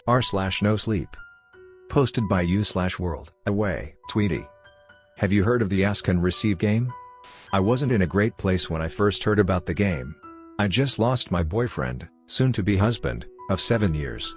r/NoSleep. Posted by you/WorldAwayTweedy. Have you heard of the Ask and Receive game? I wasn't in a great place when I first heard about the game. I just lost my boyfriend, soon-to-be husband, of 7 years.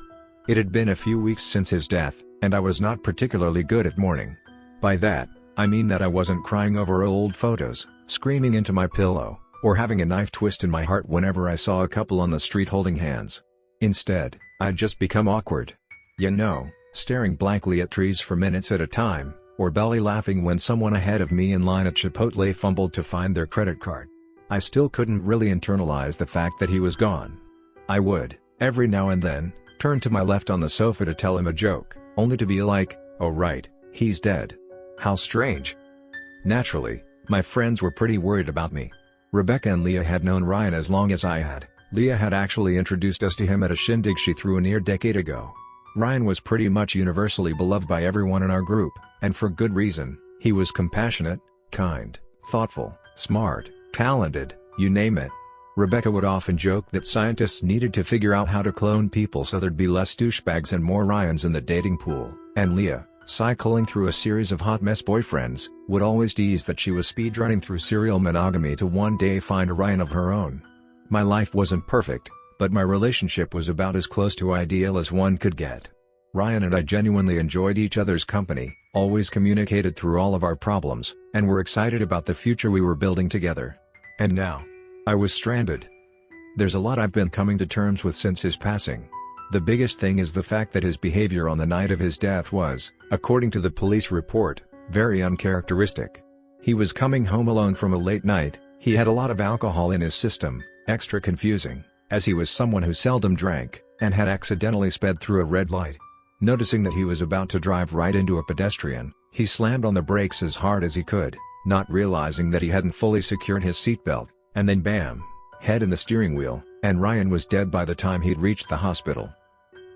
It had been a few weeks since his death, and I was not particularly good at mourning. By that, I mean that I wasn't crying over old photos, screaming into my pillow, or having a knife twist in my heart whenever I saw a couple on the street holding hands. Instead, I'd just become awkward. You know, staring blankly at trees for minutes at a time, or belly laughing when someone ahead of me in line at Chipotle fumbled to find their credit card. I still couldn't really internalize the fact that he was gone. I would, every now and then, turn to my left on the sofa to tell him a joke, only to be like, oh right, he's dead. How strange. Naturally, my friends were pretty worried about me. Rebecca and Leah had known Ryan as long as I had. Leah had actually introduced us to him at a shindig she threw a near decade ago. Ryan was pretty much universally beloved by everyone in our group, and for good reason. He was compassionate, kind, thoughtful, smart, talented, you name it. Rebecca would often joke that scientists needed to figure out how to clone people so there'd be less douchebags and more Ryans in the dating pool, and Leah, cycling through a series of hot mess boyfriends, would always tease that she was speedrunning through serial monogamy to one day find a Ryan of her own. My life wasn't perfect, but my relationship was about as close to ideal as one could get. Ryan and I genuinely enjoyed each other's company, always communicated through all of our problems, and were excited about the future we were building together. And now, I was stranded. There's a lot I've been coming to terms with since his passing. The biggest thing is the fact that his behavior on the night of his death was, according to the police report, very uncharacteristic. He was coming home alone from a late night, he had a lot of alcohol in his system, extra confusing, as he was someone who seldom drank, and had accidentally sped through a red light. Noticing that he was about to drive right into a pedestrian, he slammed on the brakes as hard as he could, not realizing that he hadn't fully secured his seatbelt, and then bam, head in the steering wheel, and Ryan was dead by the time he'd reached the hospital.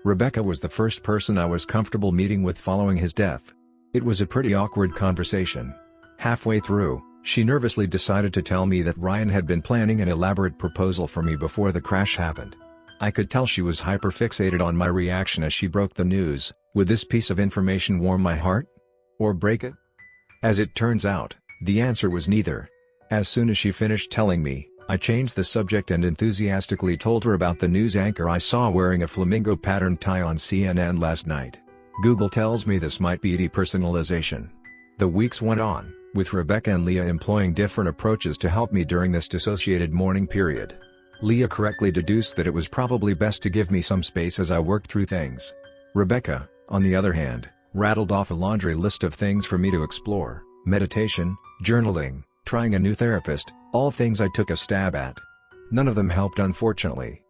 Rebecca was the first person I was comfortable meeting with following his death. It was a pretty awkward conversation. Halfway through, she nervously decided to tell me that Ryan had been planning an elaborate proposal for me before the crash happened. I could tell she was hyper-fixated on my reaction as she broke the news. Would this piece of information warm my heart? Or break it? As it turns out, the answer was neither. As soon as she finished telling me, I changed the subject and enthusiastically told her about the news anchor I saw wearing a flamingo patterned tie on CNN last night. Google tells me this might be depersonalization. The weeks went on, with Rebecca and Leah employing different approaches to help me during this dissociated mourning period. Leah correctly deduced that it was probably best to give me some space as I worked through things. Rebecca, on the other hand, rattled off a laundry list of things for me to explore: meditation, journaling, trying a new therapist, all things I took a stab at. None of them helped, unfortunately.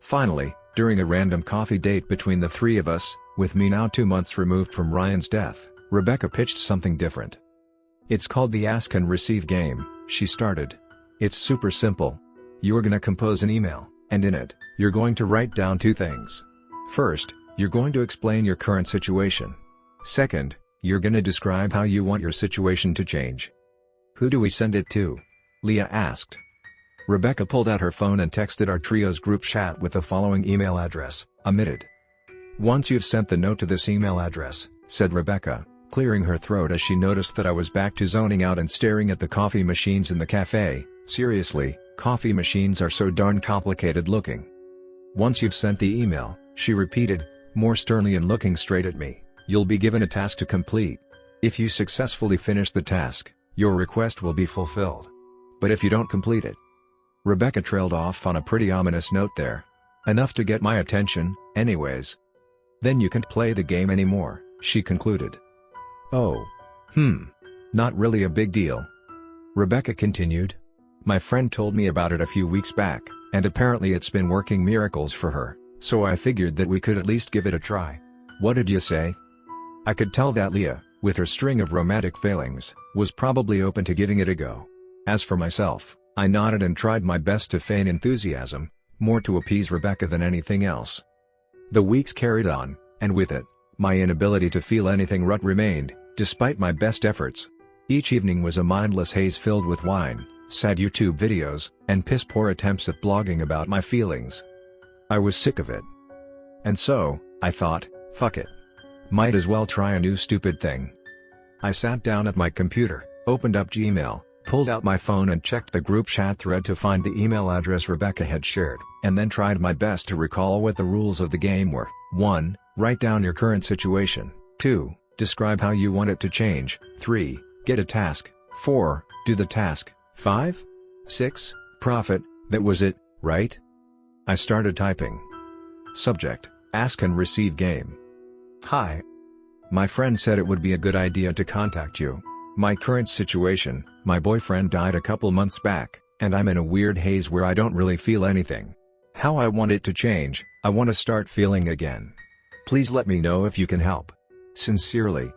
Finally, during a random coffee date between the three of us, with me now 2 months removed from Ryan's death, Rebecca pitched something different. It's called the Ask and Receive game, she started. It's super simple. You're gonna compose an email, and in it, you're going to write down 2 things. First, you're going to explain your current situation. Second, you're gonna describe how you want your situation to change. Who do we send it to? Leah asked. Rebecca pulled out her phone and texted our trio's group chat with the following email address, omitted. Once you've sent the note to this email address, said Rebecca, clearing her throat as she noticed that I was back to zoning out and staring at the coffee machines in the cafe. Seriously, coffee machines are so darn complicated looking. Once you've sent the email, she repeated, more sternly and looking straight at me, you'll be given a task to complete. If you successfully finish the task, your request will be fulfilled. But if you don't complete it... Rebecca trailed off on a pretty ominous note there. Enough to get my attention, anyways. Then you can't play the game anymore, she concluded. Oh. Not really a big deal. Rebecca continued. My friend told me about it a few weeks back, and apparently it's been working miracles for her, so I figured that we could at least give it a try. What did you say? I could tell that Leah, with her string of romantic failings, was probably open to giving it a go. As for myself, I nodded and tried my best to feign enthusiasm, more to appease Rebecca than anything else. The weeks carried on, and with it, my inability to feel anything remained, despite my best efforts. Each evening was a mindless haze filled with wine, sad YouTube videos, and piss-poor attempts at blogging about my feelings. I was sick of it. And so, I thought, fuck it. Might as well try a new stupid thing. I sat down at my computer, opened up Gmail, pulled out my phone and checked the group chat thread to find the email address Rebecca had shared, and then tried my best to recall what the rules of the game were. 1. Write down your current situation. 2. Describe how you want it to change. 3. Get a task. 4. Do the task. 5. 6. Profit. That was it, right? I started typing. Subject: Ask and receive game. Hi. My friend said it would be a good idea to contact you. My current situation: my boyfriend died a couple months back, and I'm in a weird haze where I don't really feel anything. How I want it to change: I want to start feeling again. Please let me know if you can help. Sincerely,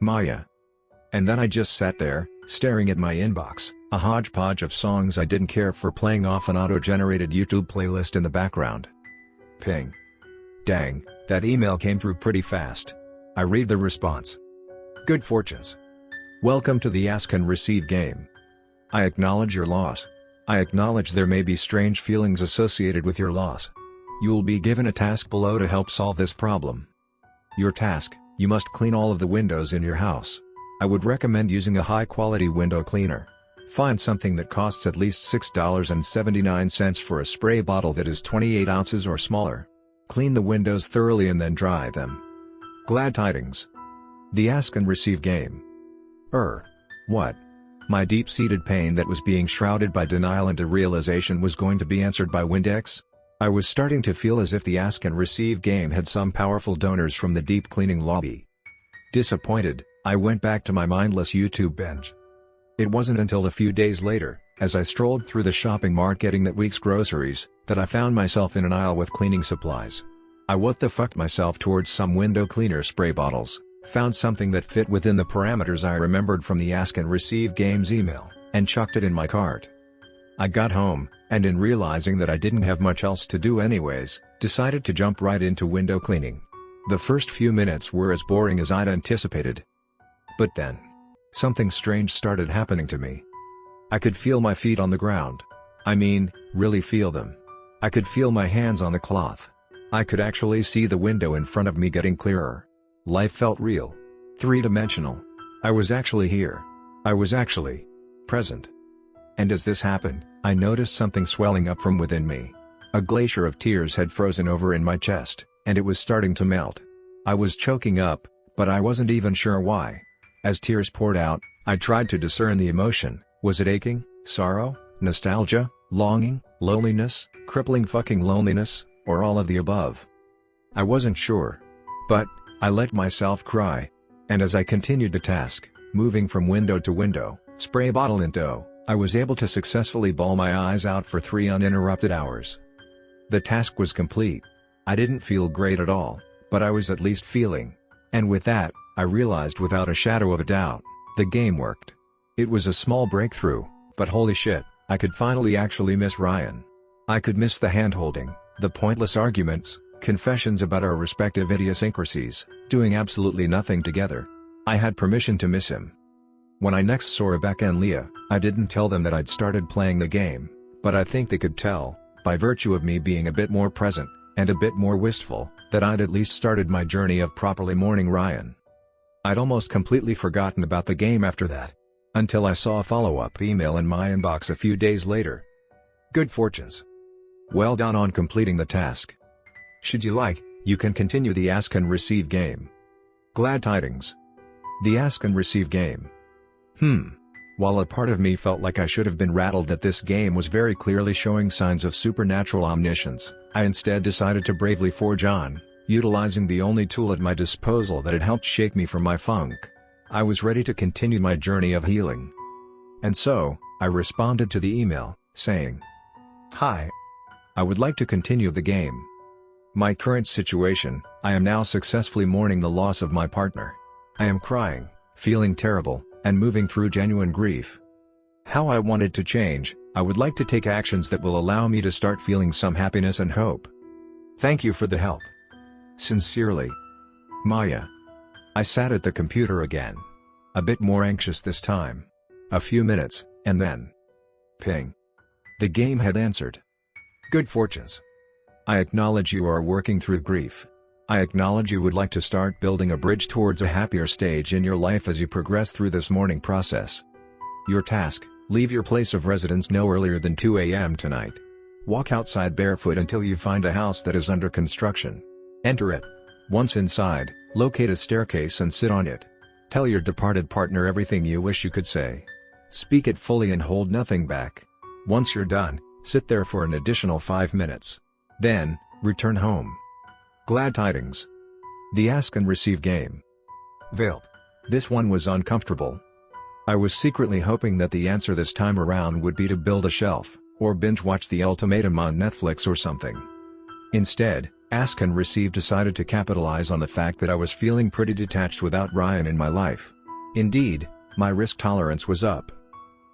Maya. And then I just sat there, staring at my inbox, a hodgepodge of songs I didn't care for playing off an auto-generated YouTube playlist in the background. Ping. Dang, that email came through pretty fast. I read the response. Good fortunes. Welcome to the Ask and Receive game. I acknowledge your loss. I acknowledge there may be strange feelings associated with your loss. You'll be given a task below to help solve this problem. Your task: you must clean all of the windows in your house. I would recommend using a high-quality window cleaner. Find something that costs at least $6.79 for a spray bottle that is 28 ounces or smaller. Clean the windows thoroughly and then dry them. Glad tidings. The Ask and Receive game. What? My deep-seated pain that was being shrouded by denial and derealization was going to be answered by Windex? I was starting to feel as if the Ask and Receive game had some powerful donors from the deep cleaning lobby. Disappointed, I went back to my mindless YouTube binge. It wasn't until a few days later, as I strolled through the shopping mart getting that week's groceries, that I found myself in an aisle with cleaning supplies. I what the fucked myself towards some window cleaner spray bottles, found something that fit within the parameters I remembered from the Ask and Receive game's email, and chucked it in my cart. I got home, and in realizing that I didn't have much else to do anyways, decided to jump right into window cleaning. The first few minutes were as boring as I'd anticipated. But then, something strange started happening to me. I could feel my feet on the ground. I mean, really feel them. I could feel my hands on the cloth. I could actually see the window in front of me getting clearer. Life felt real. Three-dimensional. I was actually here. I was actually present. And as this happened, I noticed something swelling up from within me. A glacier of tears had frozen over in my chest, and it was starting to melt. I was choking up, but I wasn't even sure why. As tears poured out, I tried to discern the emotion. Was it aching, sorrow, nostalgia, longing, loneliness, crippling fucking loneliness, or all of the above? I wasn't sure. But I let myself cry. And as I continued the task, moving from window to window, spray bottle in tow, I was able to successfully bawl my eyes out for 3 uninterrupted hours. The task was complete. I didn't feel great at all, but I was at least feeling. And with that, I realized without a shadow of a doubt, the game worked. It was a small breakthrough, but holy shit, I could finally actually miss Ryan. I could miss the hand-holding, the pointless arguments, confessions about our respective idiosyncrasies, doing absolutely nothing together. I had permission to miss him. When I next saw Rebecca and Leah, I didn't tell them that I'd started playing the game, but I think they could tell, by virtue of me being a bit more present, and a bit more wistful, that I'd at least started my journey of properly mourning Ryan. I'd almost completely forgotten about the game after that. Until I saw a follow-up email in my inbox a few days later. Good fortunes. Well done on completing the task. Should you like, you can continue the Ask and Receive game. Glad tidings. The Ask and Receive game. While a part of me felt like I should have been rattled that this game was very clearly showing signs of supernatural omniscience, I instead decided to bravely forge on, utilizing the only tool at my disposal that had helped shake me from my funk. I was ready to continue my journey of healing. And so, I responded to the email, saying, Hi. I would like to continue the game. My current situation: I am now successfully mourning the loss of my partner. I am crying, feeling terrible, and moving through genuine grief. How I want it to change: I would like to take actions that will allow me to start feeling some happiness and hope. Thank you for the help. Sincerely, Maya. I sat at the computer again. A bit more anxious this time. A few minutes, and then... ping. The game had answered. Good fortunes. I acknowledge you are working through grief. I acknowledge you would like to start building a bridge towards a happier stage in your life as you progress through this mourning process. Your task: leave your place of residence no earlier than 2 a.m. tonight. Walk outside barefoot until you find a house that is under construction. Enter it. Once inside, locate a staircase and sit on it. Tell your departed partner everything you wish you could say. Speak it fully and hold nothing back. Once you're done, sit there for an additional 5 minutes. Then, return home. Glad tidings. The Ask and Receive game. Vilp. This one was uncomfortable. I was secretly hoping that the answer this time around would be to build a shelf, or binge watch The Ultimatum on Netflix or something. Instead, Ask and Receive decided to capitalize on the fact that I was feeling pretty detached without Ryan in my life. Indeed, my risk tolerance was up.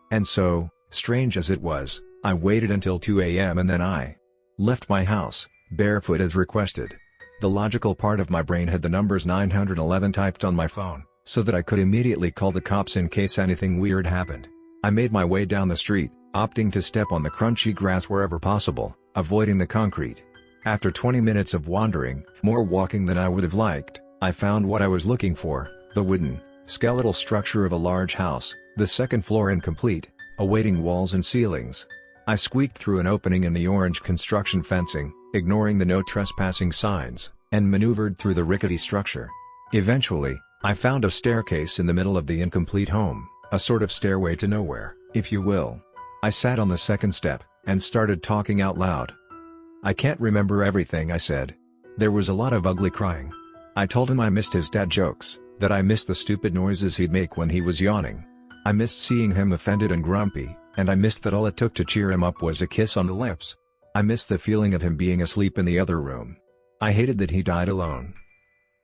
And so, strange as it was, I waited until 2 a.m. and then I left my house, barefoot as requested. The logical part of my brain had the numbers 911 typed on my phone, so that I could immediately call the cops in case anything weird happened. I made my way down the street, opting to step on the crunchy grass wherever possible, avoiding the concrete. After 20 minutes of wandering, more walking than I would have liked, I found what I was looking for: the wooden, skeletal structure of a large house, the second floor incomplete, awaiting walls and ceilings. I squeaked through an opening in the orange construction fencing, ignoring the no trespassing signs, and maneuvered through the rickety structure. Eventually, I found a staircase in the middle of the incomplete home, a sort of stairway to nowhere, if you will. I sat on the second step, and started talking out loud. I can't remember everything I said. There was a lot of ugly crying. I told him I missed his dad jokes, that I missed the stupid noises he'd make when he was yawning. I missed seeing him offended and grumpy, and I missed that all it took to cheer him up was a kiss on the lips. I missed the feeling of him being asleep in the other room. I hated that he died alone.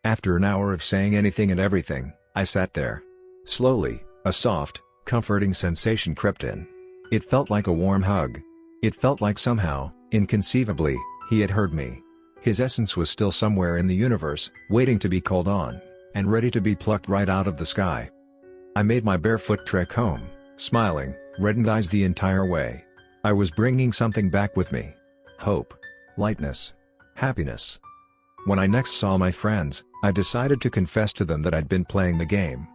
After an hour of saying anything and everything, I sat there. Slowly, a soft, comforting sensation crept in. It felt like a warm hug. It felt like somehow, inconceivably, he had heard me. His essence was still somewhere in the universe, waiting to be called on, and ready to be plucked right out of the sky. I made my barefoot trek home, smiling, reddened eyes the entire way. I was bringing something back with me. Hope. Lightness. Happiness. When I next saw my friends, I decided to confess to them that I'd been playing the game.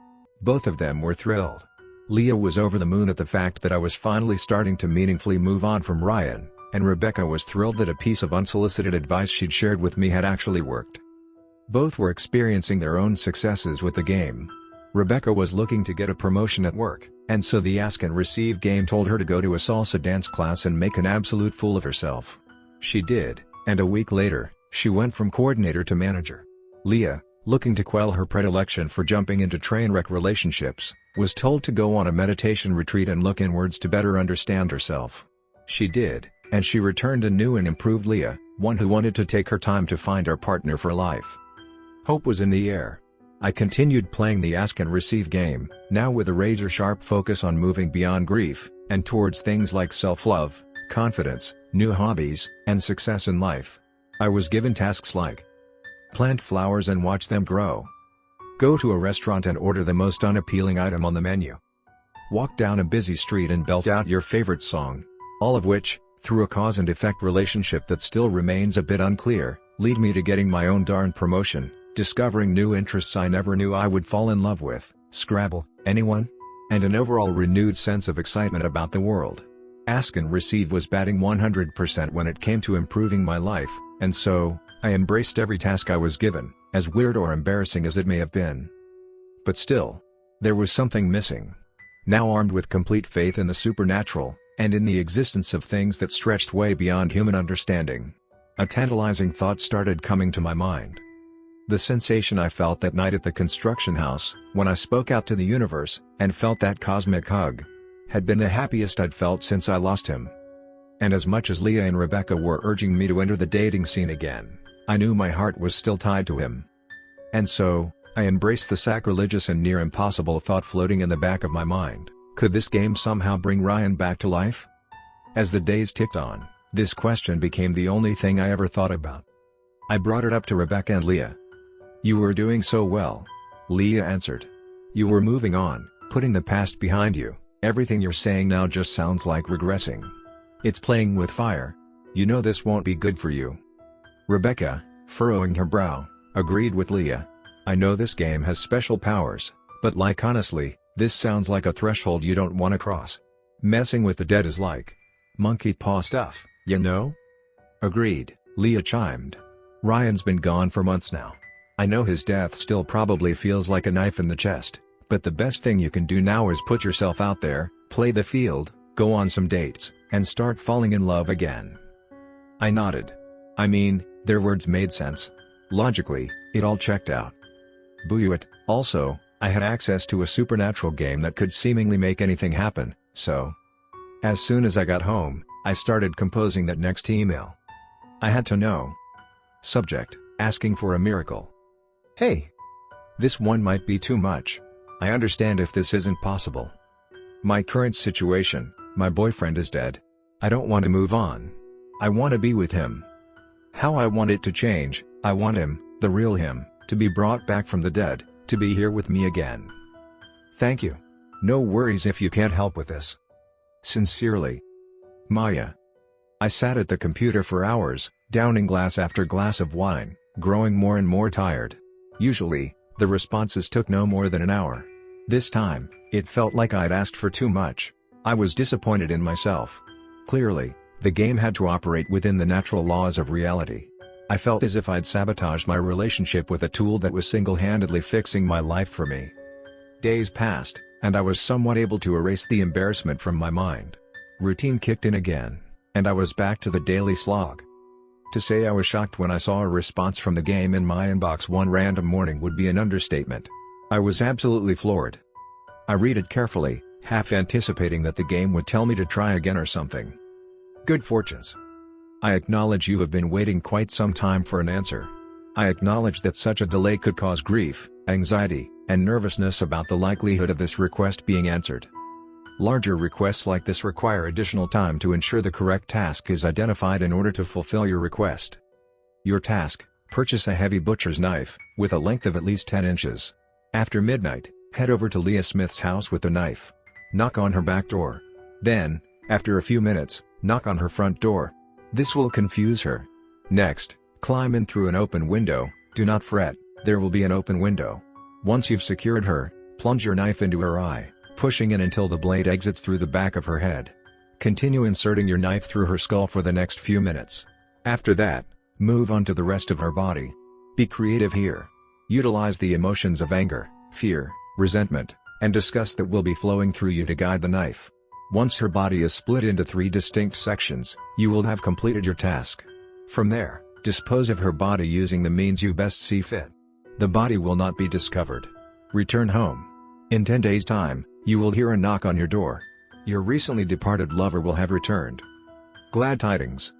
Both of them were thrilled. Leah was over the moon at the fact that I was finally starting to meaningfully move on from Ryan, and Rebecca was thrilled that a piece of unsolicited advice she'd shared with me had actually worked. Both were experiencing their own successes with the game. Rebecca was looking to get a promotion at work, and so the Ask and Receive game told her to go to a salsa dance class and make an absolute fool of herself. She did, and a week later, she went from coordinator to manager. Leah, looking to quell her predilection for jumping into train wreck relationships, was told to go on a meditation retreat and look inwards to better understand herself. She did, and she returned a new and improved Leah, one who wanted to take her time to find her partner for life. Hope was in the air. I continued playing the Ask and Receive game, now with a razor-sharp focus on moving beyond grief, and towards things like self-love, confidence, new hobbies, and success in life. I was given tasks like: plant flowers and watch them grow. Go to a restaurant and order the most unappealing item on the menu. Walk down a busy street and belt out your favorite song. All of which, through a cause and effect relationship that still remains a bit unclear, lead me to getting my own darn promotion, discovering new interests I never knew I would fall in love with, Scrabble, anyone? And an overall renewed sense of excitement about the world. Ask and Receive was batting 100% when it came to improving my life, and so, I embraced every task I was given, as weird or embarrassing as it may have been. But still, there was something missing. Now armed with complete faith in the supernatural, and in the existence of things that stretched way beyond human understanding, a tantalizing thought started coming to my mind. The sensation I felt that night at the construction house, when I spoke out to the universe, and felt that cosmic hug, had been the happiest I'd felt since I lost him. And as much as Leah and Rebecca were urging me to enter the dating scene again, I knew my heart was still tied to him. And so, I embraced the sacrilegious and near impossible thought floating in the back of my mind: could this game somehow bring Ryan back to life? As the days ticked on, this question became the only thing I ever thought about. I brought it up to Rebecca and Leah. "You were doing so well," Leah answered. "You were moving on, putting the past behind you. Everything you're saying now just sounds like regressing. It's playing with fire. You know this won't be good for you." Rebecca, furrowing her brow, Agreed with Leah. I know this game has special powers, but like honestly, this sounds like a threshold you don't want to cross. Messing with the dead is like monkey paw stuff, you know? Agreed, Leah chimed. Ryan's been gone for months now. I know his death still probably feels like a knife in the chest, but the best thing you can do now is put yourself out there, play the field, go on some dates, and start falling in love again. I nodded. I mean, their words made sense. Logically, it all checked out. Booyah. Also, I had access to a supernatural game that could seemingly make anything happen, so. As soon as I got home, I started composing that next email. I had to know. Subject, asking for a miracle. Hey! This one might be too much. I understand if this isn't possible. My current situation, my boyfriend is dead. I don't want to move on. I want to be with him. How I want it to change, I want him, the real him, to be brought back from the dead, to be here with me again. Thank you. No worries if you can't help with this. Sincerely, Maya. I sat at the computer for hours, downing glass after glass of wine, growing more and more tired. Usually, the responses took no more than an hour. This time, it felt like I'd asked for too much. I was disappointed in myself. Clearly, the game had to operate within the natural laws of reality. I felt as if I'd sabotaged my relationship with a tool that was single-handedly fixing my life for me. Days passed, and I was somewhat able to erase the embarrassment from my mind. Routine kicked in again, and I was back to the daily slog. To say I was shocked when I saw a response from the game in my inbox one random morning would be an understatement. I was absolutely floored. I read it carefully, half anticipating that the game would tell me to try again or something. Good fortunes. I acknowledge you have been waiting quite some time for an answer. I acknowledge that such a delay could cause grief, anxiety, and nervousness about the likelihood of this request being answered. Larger requests like this require additional time to ensure the correct task is identified in order to fulfill your request. Your task: purchase a heavy butcher's knife, with a length of at least 10 inches. After midnight, head over to Leah Smith's house with the knife. Knock on her back door. Then, after a few minutes, knock on her front door. This will confuse her. Next, climb in through an open window. Do not fret, there will be an open window. Once you've secured her, plunge your knife into her eye, pushing in until the blade exits through the back of her head. Continue inserting your knife through her skull for the next few minutes. After that, move on to the rest of her body. Be creative here. Utilize the emotions of anger, fear, resentment, and disgust that will be flowing through you to guide the knife. Once her body is split into 3 distinct sections, you will have completed your task. From there, dispose of her body using the means you best see fit. The body will not be discovered. Return home. In 10 days' time, you will hear a knock on your door. Your recently departed lover will have returned. Glad tidings.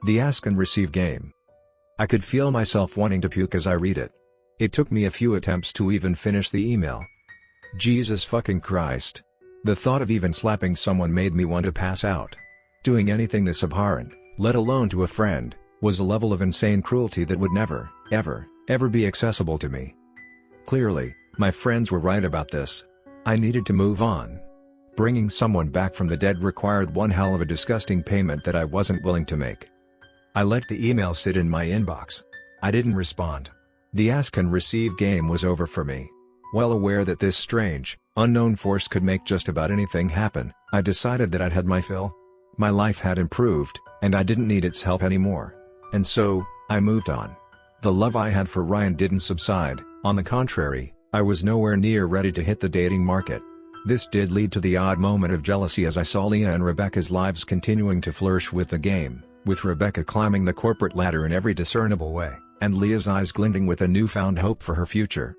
The Ask and Receive game. I could feel myself wanting to puke as I read it. It took me a few attempts to even finish the email. Jesus fucking Christ. The thought of even slapping someone made me want to pass out. Doing anything this abhorrent, let alone to a friend, was a level of insane cruelty that would never, ever be accessible to me. Clearly, my friends were right about this. I needed to move on. Bringing someone back from the dead required one hell of a disgusting payment that I wasn't willing to make. I let the email sit in my inbox. I didn't respond. The Ask and Receive game was over for me. Well aware that this strange, unknown force could make just about anything happen, I decided that I'd had my fill. My life had improved, and I didn't need its help anymore. And so, I moved on. The love I had for Ryan didn't subside. On the contrary, I was nowhere near ready to hit the dating market. This did lead to the odd moment of jealousy as I saw Leah and Rebecca's lives continuing to flourish with the game, with Rebecca climbing the corporate ladder in every discernible way, and Leah's eyes glinting with a newfound hope for her future.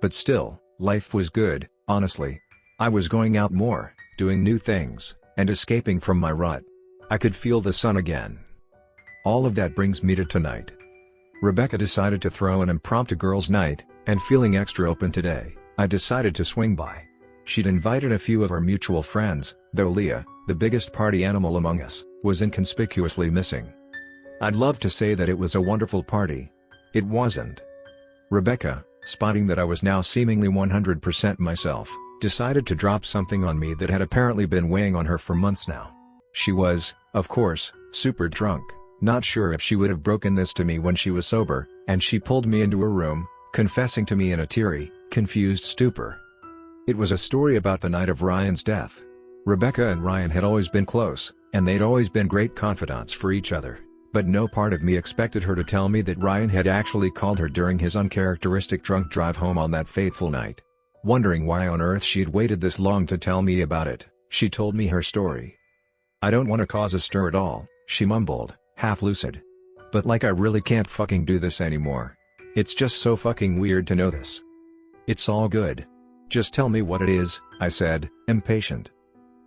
But still, life was good, honestly. I was going out more, doing new things, and escaping from my rut. I could feel the sun again. All of that brings me to tonight. Rebecca decided to throw an impromptu girls' night, and feeling extra open today, I decided to swing by. She'd invited a few of our mutual friends, though Leah, the biggest party animal among us, was inconspicuously missing. I'd love to say that it was a wonderful party. It wasn't. Rebecca, spotting that I was now seemingly 100% myself, decided to drop something on me that had apparently been weighing on her for months now. She was, of course, super drunk, Not sure if she would have broken this to me when she was sober, and she pulled me into her room, confessing to me in a teary, confused stupor. It was a story about the night of Ryan's death. Rebecca and Ryan had always been close, and they'd always been great confidants for each other, but no part of me expected her to tell me that Ryan had actually called her during his uncharacteristic drunk drive home on that fateful night. Wondering why on earth she'd waited this long to tell me about it, she told me her story. "I don't want to cause a stir at all," she mumbled, half lucid. "But like I really can't fucking do this anymore. It's just so fucking weird to know this." "It's all good. Just tell me what it is," I said, impatient.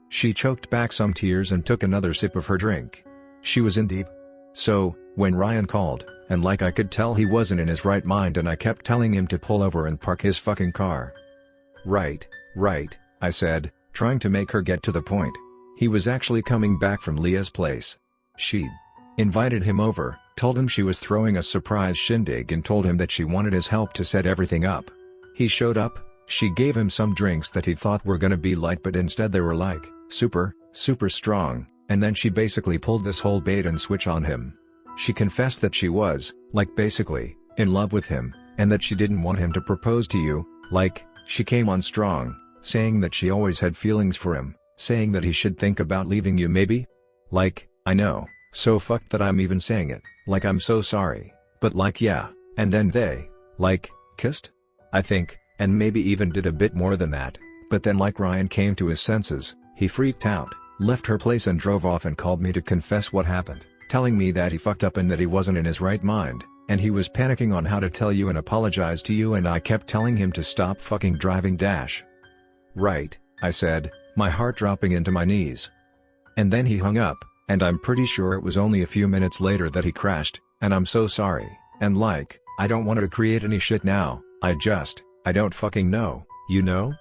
She choked back some tears and took another sip of her drink. She was in deep. "So, when Ryan called, and like I could tell he wasn't in his right mind and I kept telling him to pull over and park his fucking car." Right, I said, trying to make her get to the point. "He was actually coming back from Leah's place. She'd invited him over, told him she was throwing a surprise shindig and told him that she wanted his help to set everything up. He showed up, she gave him some drinks that he thought were gonna be light but instead they were like, super strong, and then she basically pulled this whole bait and switch on him. She confessed that she was, like basically, in love with him, and that she didn't want him to propose to you, like, she came on strong, saying that she always had feelings for him, saying that he should think about leaving you maybe? Like, I know, so fucked that I'm even saying it, like I'm so sorry, but like yeah, and then they, like, kissed? I think, and maybe even did a bit more than that, but then like Ryan came to his senses, he freaked out, left her place and drove off and called me to confess what happened, telling me that he fucked up and that he wasn't in his right mind, and he was panicking on how to tell you and apologize to you and I kept telling him to stop fucking driving dash. Right, I said, my heart dropping into my knees. And then he hung up, and I'm pretty sure it was only a few minutes later that he crashed, and I'm so sorry, and like, I don't want to create any shit now, I don't fucking know, you know?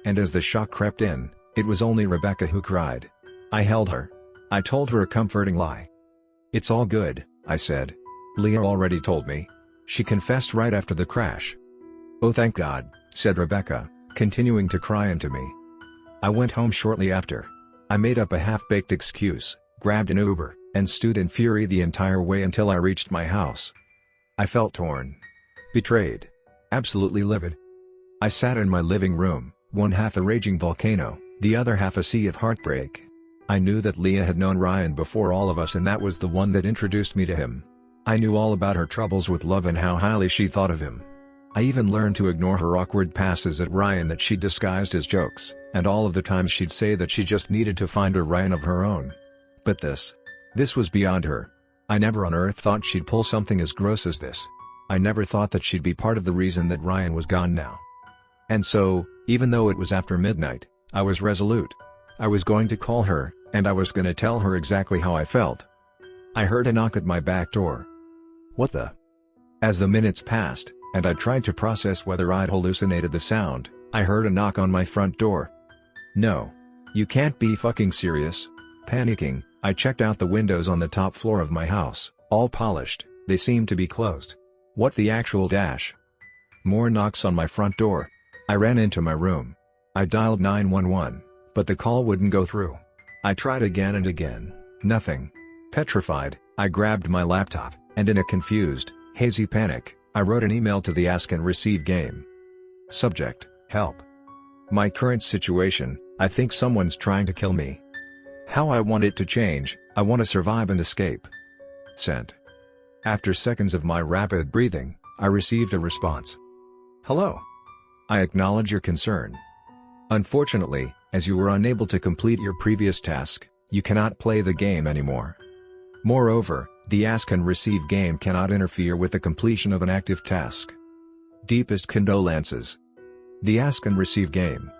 And as the shock crept in, it was only Rebecca who cried. I held her. I told her a comforting lie. "It's all good," I said. "Leah already told me. She confessed right after the crash." "Oh thank God," said Rebecca, continuing to cry into me. I went home shortly after. I made up a half-baked excuse, grabbed an Uber, and stewed in fury the entire way until I reached my house. I felt torn. Betrayed. Absolutely livid. I sat in my living room, one half a raging volcano, the other half a sea of heartbreak. I knew that Leah had known Ryan before all of us and that was the one that introduced me to him. I knew all about her troubles with love and how highly she thought of him. I even learned to ignore her awkward passes at Ryan that she disguised as jokes, and all of the times she'd say that she just needed to find a Ryan of her own. But this was beyond her. I never on earth thought she'd pull something as gross as this. I never thought that she'd be part of the reason that Ryan was gone now. And so, even though it was after midnight, I was resolute. I was going to call her, and I was gonna tell her exactly how I felt. I heard a knock at my back door. What the? As the minutes passed, and I tried to process whether I'd hallucinated the sound, I heard a knock on my front door. No. You can't be fucking serious. Panicking, I checked out the windows on the top floor of my house, all polished, they seemed to be closed. What the actual dash? More knocks on my front door. I ran into my room. I dialed 911, but the call wouldn't go through. I tried again and again, nothing. Petrified, I grabbed my laptop, and in a confused, hazy panic, I wrote an email to the Ask and Receive game. Subject, help. My current situation, I think someone's trying to kill me. How I want it to change, I want to survive and escape. Sent. After seconds of my rapid breathing, I received a response. Hello. I acknowledge your concern. Unfortunately, as you were unable to complete your previous task, you cannot play the game anymore. Moreover, the Ask and Receive game cannot interfere with the completion of an active task. Deepest condolences. The Ask and Receive game.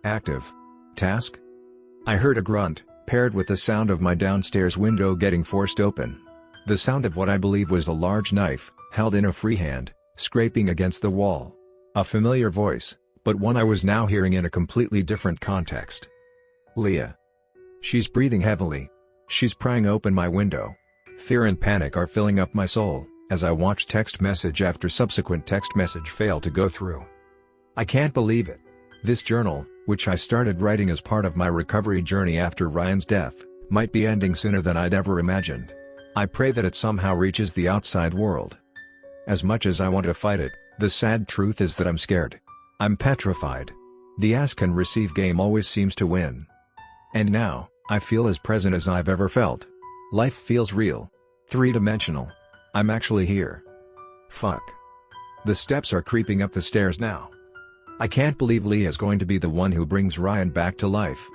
Active. Task? I heard a grunt, paired with the sound of my downstairs window getting forced open. The sound of what I believe was a large knife, held in a free hand, scraping against the wall. A familiar voice, but one I was now hearing in a completely different context. Leah. She's breathing heavily. She's prying open my window. Fear and panic are filling up my soul, as I watch text message after subsequent text message fail to go through. I can't believe it. This journal, which I started writing as part of my recovery journey after Ryan's death, might be ending sooner than I'd ever imagined. I pray that it somehow reaches the outside world. As much as I want to fight it, the sad truth is that I'm scared. I'm petrified. The ask and receive game always seems to win. And now, I feel as present as I've ever felt. Life feels real. Three-dimensional. I'm actually here. Fuck. The steps are creeping up the stairs now. I can't believe Lee is going to be the one who brings Ryan back to life.